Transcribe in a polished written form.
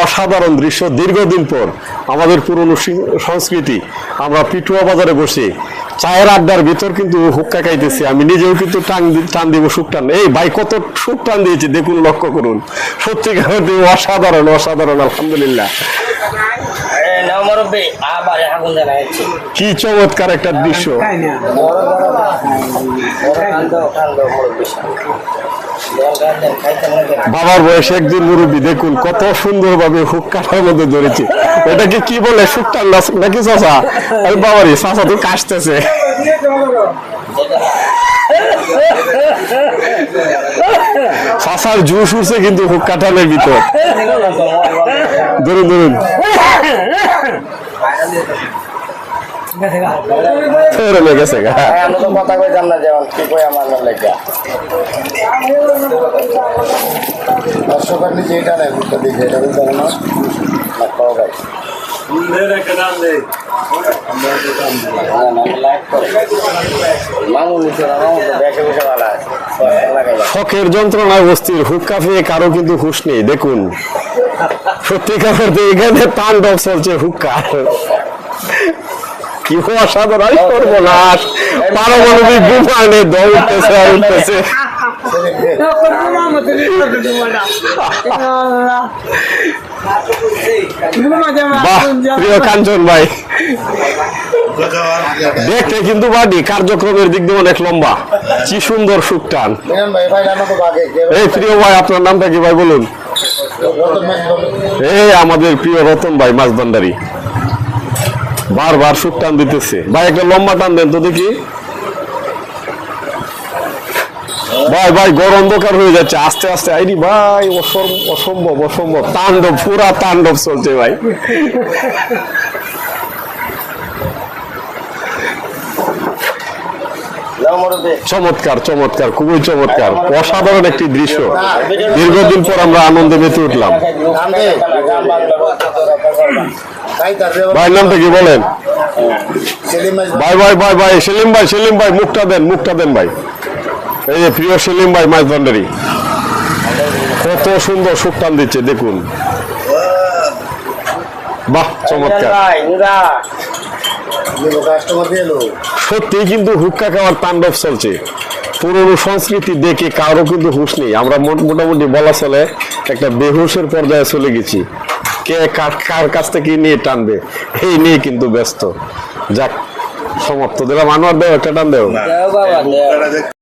অসাধারণ দৃশ্য। দীর্ঘদিন পর আমাদের পুরনো সংস্কৃতি, আমরা পিটুয়া বাজারে বসে চায়ের আড্ডার ভিতর কিন্তু হুক্কা খাইতেছি। আমি নিজেও কিন্তু টান দিব সুখ টান। এই ভাই কত সুখ টান দিয়েছি দেখুন, লক্ষ্য করুন। সত্যিকার অসাধারণ অসাধারণ, আলহামদুলিল্লাহ। কি চমৎকার একটা দৃশ্য। বাবার বয়স একদিন মুরব্বী, দেখুন কত সুন্দর ভাবে হুক্কাটার মধ্যে ধরেছে। এটাকে কি বলে, সুখটান নাকি চাষা? আরে বাবারি, চাষা তো কাশতেছে। চাষার জুস উঠছে কিন্তু হুক্কাটানের ভিতর। ধরুন ধরুন, গেছে গা। কথা কইতাম না, যেমন কি কই আমার লেখা দর্শকের নিচে এটা নেই, বুঝতে দিয়েছে এটা বলতে না ভাই। শখের যন্ত্রণায় অস্থির, হুক্কা পেয়ে কারো কিন্তু হুঁশ নেই। দেখুন সত্যিকার এখানে তাণ্ডব চলছে হুক্কা। কি অসাধারণ সর্বনাশ! পারমাণবিক বোমা এনে দৌড়তেছে আর উঠতেছে। প্রিয় কাঞ্চন ভাই, দেখতে কিন্তু বাড়ি কার্যক্রমের দিক দিয়ে অনেক লম্বা। কি সুন্দর সুখ টান। এই প্রিয় ভাই, আপনার নামটা কি ভাই বলুন? এই আমাদের প্রিয় রতন ভাই, মাছ ভান্ডারী, বারবার সুখ টান দিতেছে। ভাই একটা লম্বা টান দেন তো দেখি। ভাই ভাই গড় অন্ধকার হয়ে যাচ্ছে আস্তে আস্তে। আইডি ভাই, অসম্ভব অসম্ভব তাণ্ডব, পুরা তাণ্ডব চলছে ভাই। চমৎকার চমৎকার, খুবই চমৎকার, অসাধারণ একটি দৃশ্য। দীর্ঘদিন পর আমরা আনন্দে মেতে উঠলাম। ভাই নামটা কি বলেন? ভাই ভাই ভাই ভাই সেলিম ভাই, সেলিম ভাই মুখটা দেন, মুখটা দেন ভাই। এই যে প্রিয় সেলিম ভাই, মাছ ভান্ডারী, কত সুন্দর সুখ টান দিচ্ছে দেখুন। বাহ, চমৎকার। সত্যি কিন্তু হুক্কা খাওয়ার তাণ্ডব চলছে। পুরনো সংস্কৃতি দেখে কারো কিন্তু হুঁশ নেই। আমরা মোটামুটি বলা চলে একটা বেহুশের পর্যায়ে চলে গেছি। কে কার কাছ থেকে নিয়ে টানবে এই নিয়ে কিন্তু ব্যস্ত। যাক, সমাপ্ত দিলাম। আনোয়ার দেও একটা টান দেও।